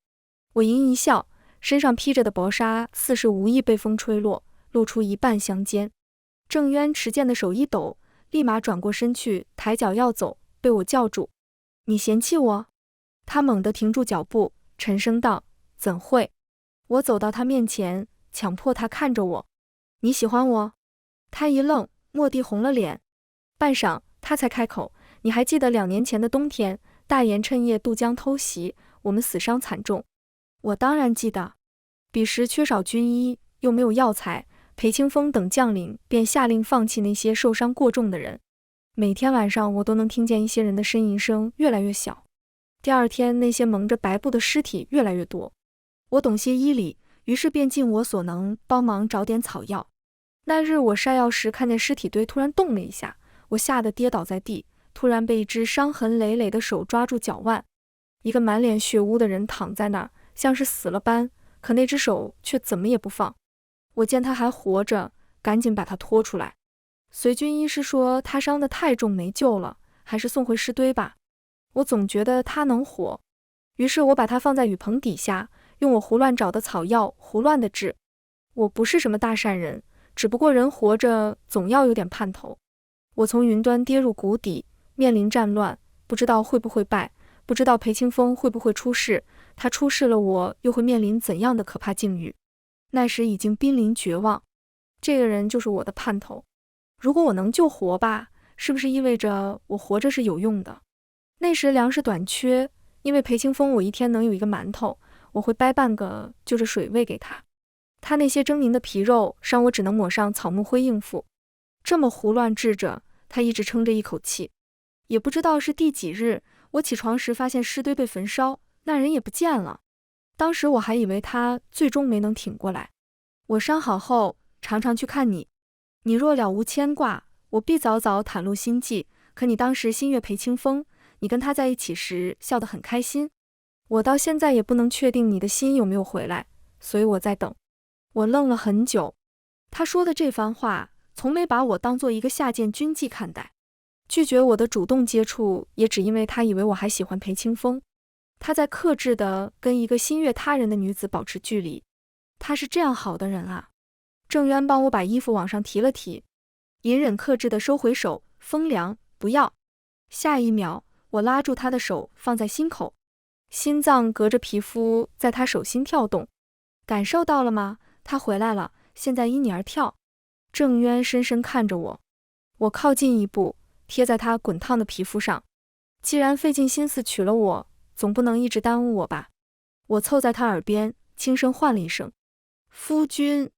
我盈一笑，身上披着的薄纱似是无意被风吹落，露出一半香肩。郑渊持剑的手一抖，立马转过身去，抬脚要走，被我叫住。你嫌弃我？他猛地停住脚步，沉声道，怎会？我走到他面前，强迫他看着我。你喜欢我？他一愣，蓦地红了脸。半晌，他才开口，你还记得2年前的冬天，大言趁夜渡江偷袭，我们死伤惨重。我当然记得，彼时缺少军医，又没有药材，裴清风等将领便下令放弃那些受伤过重的人。每天晚上我都能听见一些人的呻吟声越来越小。第二天，那些蒙着白布的尸体越来越多。我懂些医理，于是便尽我所能帮忙找点草药。那日我筛药时，看见尸体堆突然动了一下，我吓得跌倒在地，突然被一只伤痕累累的手抓住脚腕。一个满脸血污的人躺在那儿，像是死了般，可那只手却怎么也不放。我见他还活着，赶紧把他拖出来。随军医师说他伤得太重没救了，还是送回尸堆吧。我总觉得他能活，于是我把他放在雨棚底下，用我胡乱找的草药胡乱的治。我不是什么大善人，只不过人活着总要有点盼头。我从云端跌入谷底，面临战乱，不知道会不会败，不知道裴清风会不会出事，他出事了，我又会面临怎样的可怕境遇？那时已经濒临绝望，这个人就是我的盼头。如果我能救活吧，是不是意味着我活着是有用的？那时粮食短缺，因为裴清风我一天能有一个馒头，我会掰半个就着水喂给他。他那些狰狞的皮肉让我只能抹上草木灰应付。这么胡乱治着，他一直撑着一口气。也不知道是第几日，我起床时发现尸堆被焚烧，那人也不见了。当时我还以为他最终没能挺过来。我伤好后常常去看你，你若了无牵挂，我必早早袒露心迹。可你当时心悦裴清风，你跟他在一起时笑得很开心。我到现在也不能确定你的心有没有回来，所以我在等。我愣了很久，他说的这番话从没把我当做一个下贱军妓看待，拒绝我的主动接触也只因为他以为我还喜欢裴清风。他在克制地跟一个心悦他人的女子保持距离。他是这样好的人啊。郑渊帮我把衣服往上提了提，隐忍克制地收回手，风凉，不要。下一秒，我拉住他的手放在心口，心脏隔着皮肤在他手心跳动。感受到了吗？他回来了，现在因你而跳。郑渊深深看着我，我靠近一步，贴在他滚烫的皮肤上。既然费尽心思娶了我，总不能一直耽误我吧。我凑在他耳边轻声唤了一声，夫君。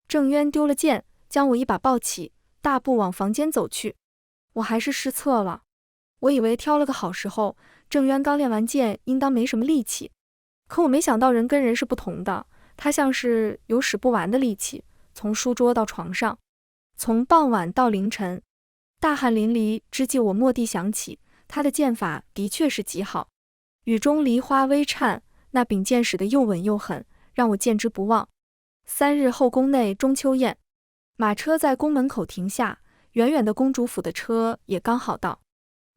郑渊丢了剑，将我一把抱起，大步往房间走去。我还是失策了，我以为挑了个好时候，郑渊刚练完剑，应当没什么力气。可我没想到人跟人是不同的，他像是有使不完的力气，从书桌到床上，从傍晚到凌晨。大汗淋漓之际，我蓦地想起，他的剑法的确是极好。雨中梨花微颤，那柄剑使得又稳又狠，让我见之不忘。3日后，宫内中秋宴，马车在宫门口停下，远远的公主府的车也刚好到。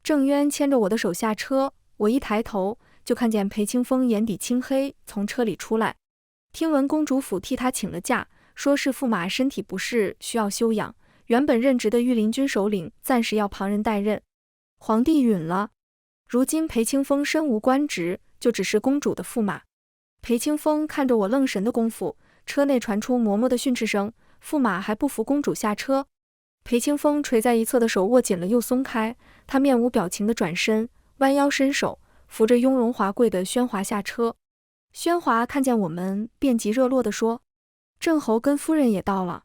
郑渊牵着我的手下车，我一抬头就看见裴清风眼底青黑从车里出来。听闻公主府替他请了假，说是驸马身体不适需要休养，原本任职的御林军首领暂时要旁人代任。皇帝允了，如今裴清风身无官职，就只是公主的驸马。裴清风看着我愣神的功夫，车内传出嬷嬷的训斥声，驸马还不服公主下车。裴清风垂在一侧的手握紧了又松开，他面无表情地转身，弯腰伸手扶着雍容华贵的宣华下车。宣华看见我们，便极热络地说：“郑侯跟夫人也到了，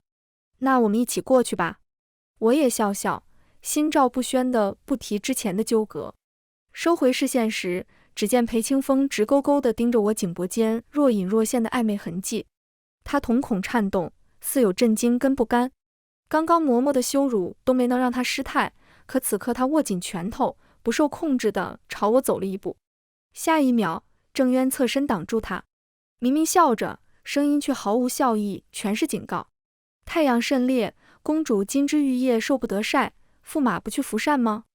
那我们一起过去吧。”我也笑笑，心照不宣地不提之前的纠葛。收回视线时，只见裴清风直勾勾地盯着我颈脖间若隐若现的暧昧痕迹，他瞳孔颤动，似有震惊跟不甘。刚刚嬷嬷的羞辱都没能让他失态，可此刻他握紧拳头，不受控制地朝我走了一步。下一秒，郑渊侧身挡住他，明明笑着，声音却毫无笑意，全是警告。太阳甚烈，公主金枝玉叶受不得晒，驸马不去扶扇吗？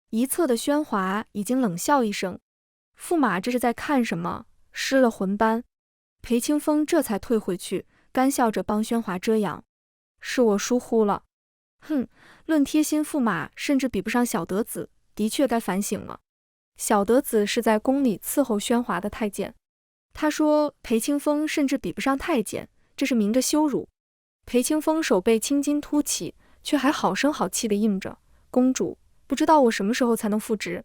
一侧的宣华已经冷笑一声，驸马这是在看什么？失了魂般。裴清风这才退回去，干笑着帮宣华遮阳。是我疏忽了。哼，论贴心，驸马甚至比不上小德子，的确该反省了。小德子是在宫里伺候宣华的太监，他说裴清风甚至比不上太监，这是明着羞辱。裴清风手背青筋凸起，却还好声好气地应着：“公主，不知道我什么时候才能复职？”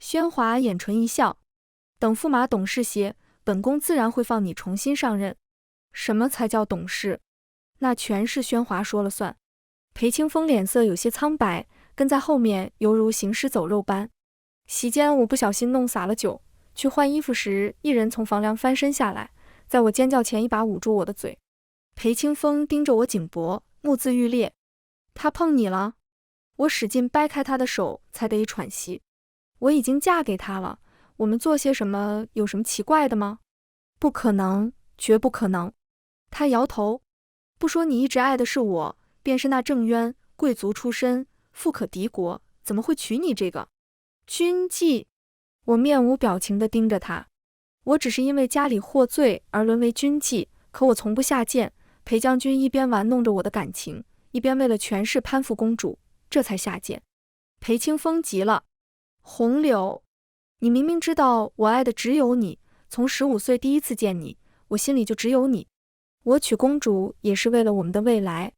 宣华眼唇一笑：“等驸马懂事些，本宫自然会放你重新上任。”什么才叫懂事？那全是宣华说了算。裴清风脸色有些苍白，跟在后面犹如行尸走肉般。席间我不小心弄洒了酒，去换衣服时，一人从房梁翻身下来，在我尖叫前一把捂住我的嘴。裴清风盯着我颈脖，目眦欲裂：“他碰你了？”我使劲掰开他的手，才得以喘息。我已经嫁给他了，我们做些什么有什么奇怪的吗？不可能，绝不可能。他摇头：“不说你一直爱的是我，便是那郑渊，贵族出身，富可敌国，怎么会娶你这个军妓？”我面无表情地盯着他。我只是因为家里获罪而沦为军妓，可我从不下贱。裴将军一边玩弄着我的感情，一边为了权势攀附公主，这才下贱。裴清风急了：“红柳，你明明知道我爱的只有你，从15岁第一次见你，我心里就只有你。我娶公主也是为了我们的未来。”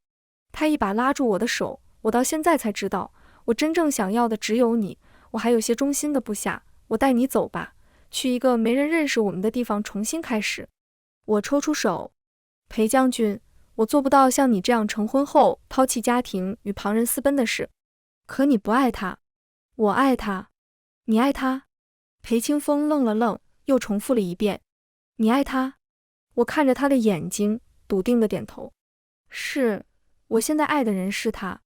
他一把拉住我的手，我到现在才知道，我真正想要的只有你。我还有些忠心的部下，我带你走吧，去一个没人认识我们的地方重新开始。我抽出手，裴将军，我做不到像你这样成婚后抛弃家庭与旁人私奔的事。可你不爱他。我爱他。你爱他？裴清风愣了愣，又重复了一遍。你爱他？我看着他的眼睛，笃定地点头。是，我现在爱的人是他。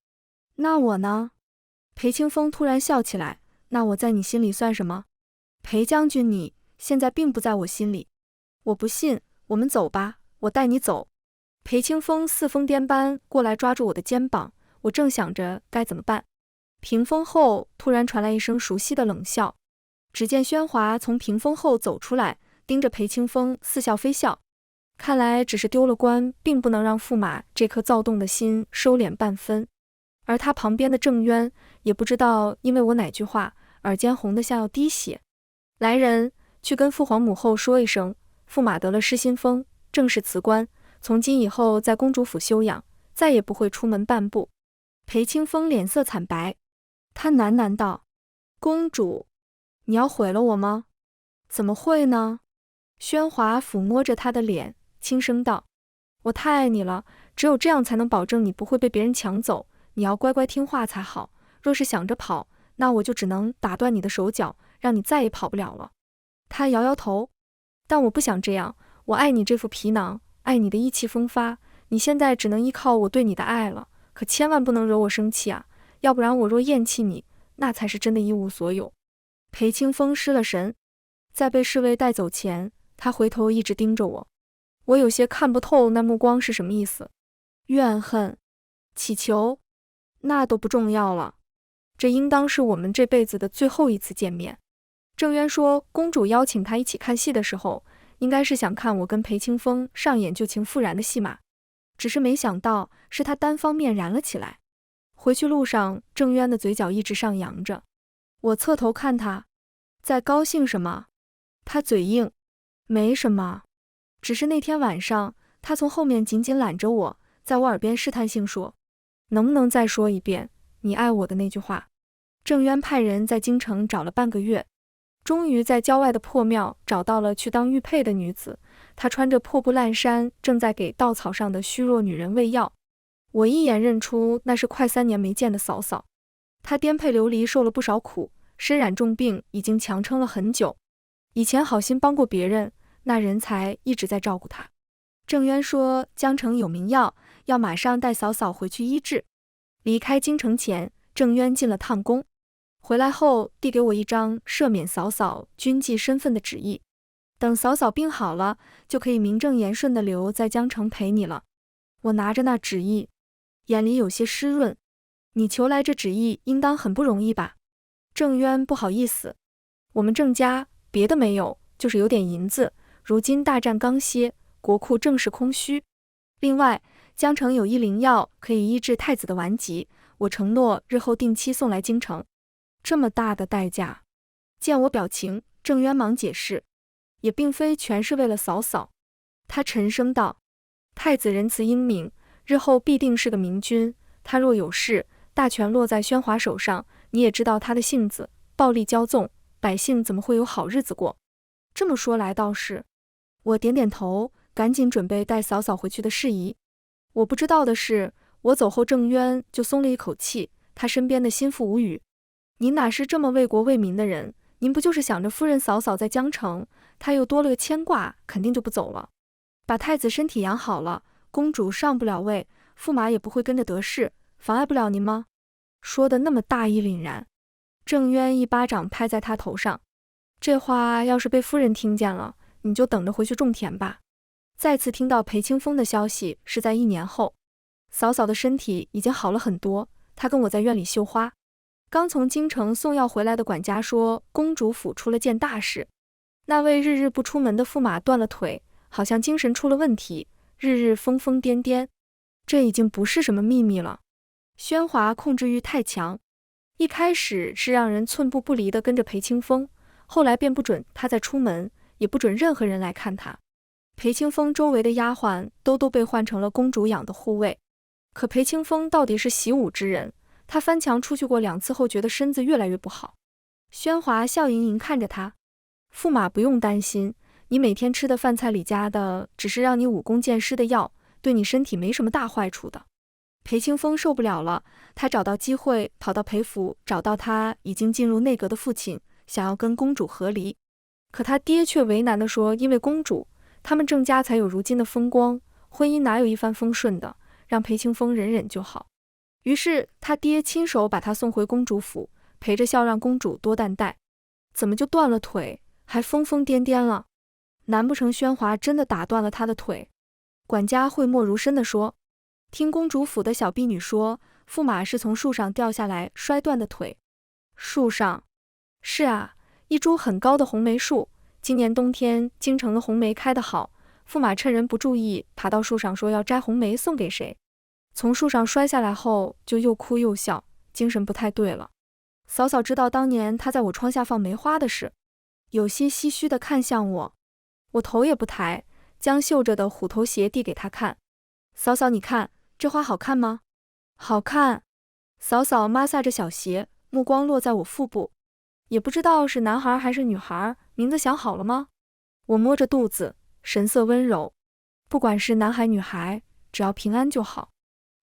那我呢？裴清风突然笑起来。那我在你心里算什么？裴将军，你现在并不在我心里。我不信，我们走吧，我带你走。裴清风似疯癫般过来抓住我的肩膀，我正想着该怎么办。屏风后突然传来一声熟悉的冷笑，只见喧哗从屏风后走出来，盯着裴清风似笑非笑。看来只是丢了官，并不能让驸马这颗躁动的心收敛半分。而他旁边的郑渊也不知道因为我哪句话，耳尖红得像要滴血。来人，去跟父皇母后说一声，驸马得了失心疯，正式辞官，从今以后在公主府休养，再也不会出门半步。裴清风脸色惨白，他喃喃道：公主，你要毁了我吗？怎么会呢？喧哗抚摸着他的脸，轻声道：我太爱你了，只有这样才能保证你不会被别人抢走，你要乖乖听话才好，若是想着跑，那我就只能打断你的手脚，让你再也跑不了了。他摇摇头，但我不想这样，我爱你这副皮囊，爱你的意气风发，你现在只能依靠我对你的爱了，可千万不能惹我生气啊，要不然我若厌弃你，那才是真的一无所有。裴清风失了神，在被侍卫带走前，他回头一直盯着我，我有些看不透那目光是什么意思。怨恨、乞求，那都不重要了，这应当是我们这辈子的最后一次见面。郑渊说，公主邀请他一起看戏的时候，应该是想看我跟裴清风上演旧情复燃的戏码，只是没想到是他单方面燃了起来。回去路上，郑渊的嘴角一直上扬着，我侧头看他，在高兴什么？他嘴硬，没什么，只是那天晚上，他从后面紧紧揽着我，在我耳边试探性说，能不能再说一遍你爱我的那句话？郑渊派人在京城找了半个月，终于在郊外的破庙找到了去当玉佩的女子，她穿着破布烂衫，正在给稻草上的虚弱女人喂药。我一眼认出那是快3年没见的嫂嫂，她颠沛流离，受了不少苦，身染重病，已经强撑了很久。以前好心帮过别人，那人才一直在照顾她。郑渊说江城有名药，要马上带嫂嫂回去医治。离开京城前，郑渊进了趟宫，回来后递给我一张赦免嫂嫂军妓身份的旨意，等嫂嫂病好了，就可以名正言顺地留在江城陪你了。我拿着那旨意，眼里有些湿润。你求来这旨意应当很不容易吧？郑渊不好意思，我们郑家别的没有，就是有点银子，如今大战刚歇，国库正是空虚。另外，江城有一灵药可以医治太子的顽疾，我承诺日后定期送来京城。这么大的代价？见我表情，郑渊忙解释，也并非全是为了嫂嫂。他沉声道，太子仁慈英明，日后必定是个明君，他若有事，大权落在宣华手上，你也知道他的性子，暴力骄纵，百姓怎么会有好日子过？这么说来倒是。我点点头，赶紧准备带嫂嫂回去的事宜。我不知道的是，我走后郑渊就松了一口气，他身边的心腹无语，您哪是这么为国为民的人？您不就是想着夫人嫂嫂在江城，他又多了个牵挂，肯定就不走了。把太子身体养好了，公主上不了位，驸马也不会跟着得势，妨碍不了您吗？说的那么大义凛然。郑渊一巴掌拍在他头上，这话要是被夫人听见了，你就等着回去种田吧。再次听到裴清风的消息是在1年后，嫂嫂的身体已经好了很多，她跟我在院里绣花。刚从京城送药回来的管家说，公主府出了件大事，那位日日不出门的驸马断了腿，好像精神出了问题，日日疯疯癫癫。这已经不是什么秘密了。喧哗控制欲太强，一开始是让人寸步不离地跟着裴清风，后来便不准他再出门，也不准任何人来看他。裴清风周围的丫鬟都被换成了公主养的护卫。可裴清风到底是习武之人，他翻墙出去过2次后，觉得身子越来越不好。喧哗笑盈盈看着他，驸马不用担心，你每天吃的饭菜里加的只是让你武功渐失的药，对你身体没什么大坏处的。裴清风受不了了，他找到机会跑到裴府，找到他已经进入内阁的父亲，想要跟公主和离。可他爹却为难地说，因为公主，他们郑家才有如今的风光，婚姻哪有一帆风顺的，让裴清风忍忍就好。于是他爹亲手把他送回公主府，陪着笑让公主多担待。怎么就断了腿，还疯疯癫癫了？难不成宣华真的打断了他的腿？管家讳莫如深地说，听公主府的小婢女说，驸马是从树上掉下来摔断的腿。树上？是啊，一株很高的红梅树，今年冬天京城的红梅开得好，驸马趁人不注意爬到树上说要摘红梅送给谁，从树上摔下来后就又哭又笑，精神不太对了。嫂嫂知道当年他在我窗下放梅花的事，有些唏嘘地看向我，我头也不抬，将绣着的虎头鞋递给他看。嫂嫂你看，这花好看吗？好看。嫂嫂抹撒着小鞋，目光落在我腹部，也不知道是男孩还是女孩，名字想好了吗？我摸着肚子，神色温柔，不管是男孩女孩，只要平安就好。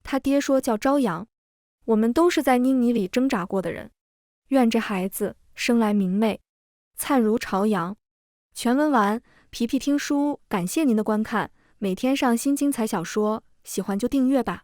他爹说叫朝阳，我们都是在泥泞里挣扎过的人，愿这孩子生来明媚，灿如朝阳。全文完，皮皮听书，感谢您的观看，每天上新精彩小说，喜欢就订阅吧。